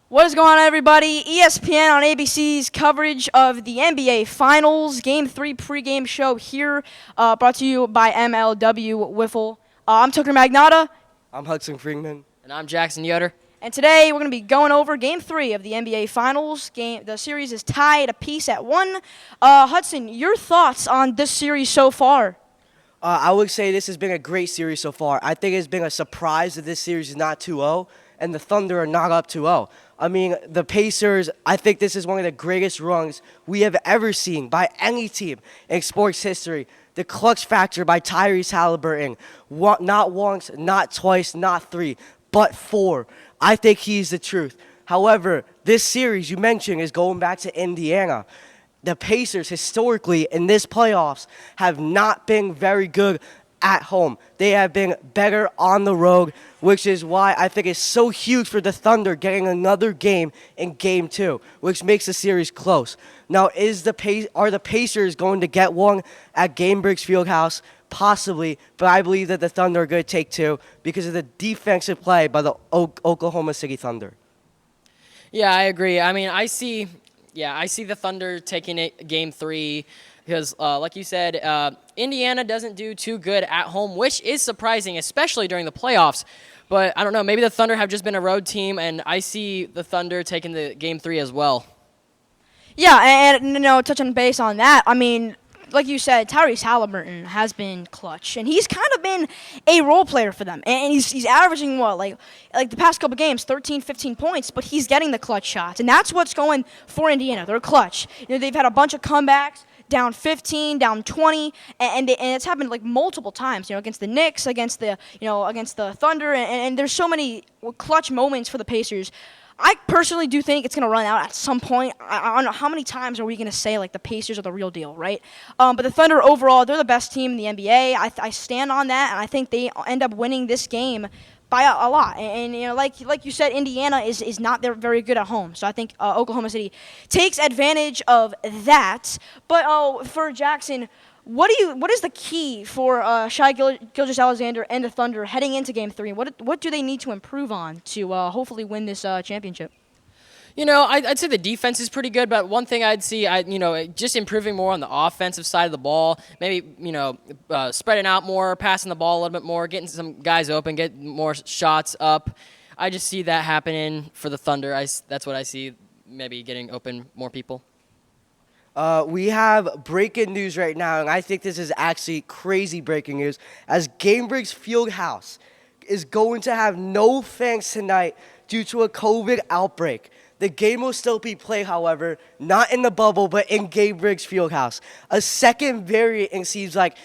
What is going on, everybody? ESPN on ABC's coverage of the NBA Finals, Game 3 pregame show here, brought to you by MLW Wiffle. I'm Tucker Magnata. I'm Hudson Freeman. And I'm Jackson Yoder. And today we're going to be going over Game 3 of the NBA Finals. The series is tied apiece at 1. Hudson, your thoughts on this series so far? I would say this has been a great series so far. I think it's been a surprise that this series is not 2-0, and the Thunder are not up 2-0. I mean, the Pacers, I think this is one of the greatest runs we have ever seen by any team in sports history. The clutch factor by Tyrese Halliburton, not once, not twice, not three, but 4. I think he's the truth. However, this series you mentioned is going back to Indiana. The Pacers, historically, in this playoffs, have not been very good at home. They have been better on the road, which is why I think it's so huge for the Thunder getting another game in Game 2, which makes the series close. Now, are the Pacers going to get one at Gainbriggs Fieldhouse? Possibly, but I believe that the Thunder are going to take 2 because of the defensive play by the Oklahoma City Thunder. Yeah, I agree. I mean, I see the Thunder taking it Game 3 because, like you said, Indiana doesn't do too good at home, which is surprising, especially during the playoffs. But I don't know, maybe the Thunder have just been a road team, and I see the Thunder taking the Game 3 as well. Yeah, and touching base on that, I mean, like you said, Tyrese Halliburton has been clutch, and he's kind of been a role player for them. And he's averaging, like the past couple games, 13, 15 points, but he's getting the clutch shots. And that's what's going for Indiana. They're clutch. They've had a bunch of comebacks, down 15, down 20, and it's happened like multiple times, against the Knicks, against the Thunder, and there's so many clutch moments for the Pacers. I personally do think it's going to run out at some point. I don't know how many times are we going to say, like, the Pacers are the real deal, right? But the Thunder overall, they're the best team in the NBA. I stand on that, and I think they end up winning this game by a lot. And like you said, Indiana is not very good at home. So I think Oklahoma City takes advantage of that. But for Jackson, what is the key for Shai Gilgeous-Alexander and the Thunder heading into Game 3? What do they need to improve on to hopefully win this championship? I'd say the defense is pretty good, but one thing I'd see, just improving more on the offensive side of the ball, maybe, spreading out more, passing the ball a little bit more, getting some guys open, get more shots up. I just see that happening for the Thunder. That's what I see, maybe getting open more people. We have breaking news right now, and I think this is actually crazy breaking news, as Gainbriggs Fieldhouse is going to have no fans tonight due to a COVID outbreak. The game will still be played, however, not in the bubble, but in Gainbriggs Fieldhouse. A second variant, it seems like,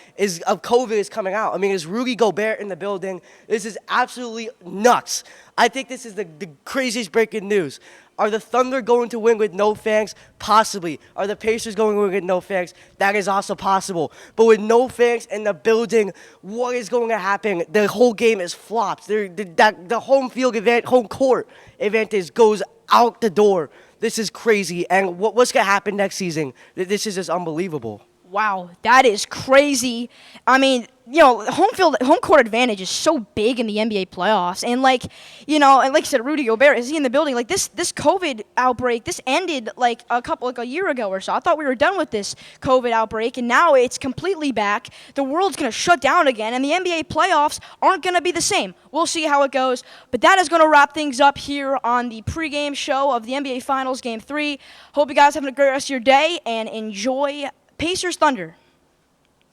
of COVID is coming out. I mean, is Rudy Gobert in the building? This is absolutely nuts. I think this is the craziest breaking news. Are the Thunder going to win with no fans? Possibly. Are the Pacers going to win with no fans? That is also possible. But with no fans in the building, what is going to happen? The whole game is flopped. The home court advantage goes out the door. This is crazy. And what's going to happen next season? This is just unbelievable. Wow, that is crazy. I mean, home court advantage is so big in the NBA playoffs. And like you said, Rudy Gobert, is he in the building? Like this COVID outbreak, this ended a year ago or so. I thought we were done with this COVID outbreak, and now it's completely back. The world's going to shut down again, and the NBA playoffs aren't going to be the same. We'll see how it goes. But that is going to wrap things up here on the pregame show of the NBA Finals Game 3. Hope you guys have a great rest of your day, and enjoy Pacers Thunder.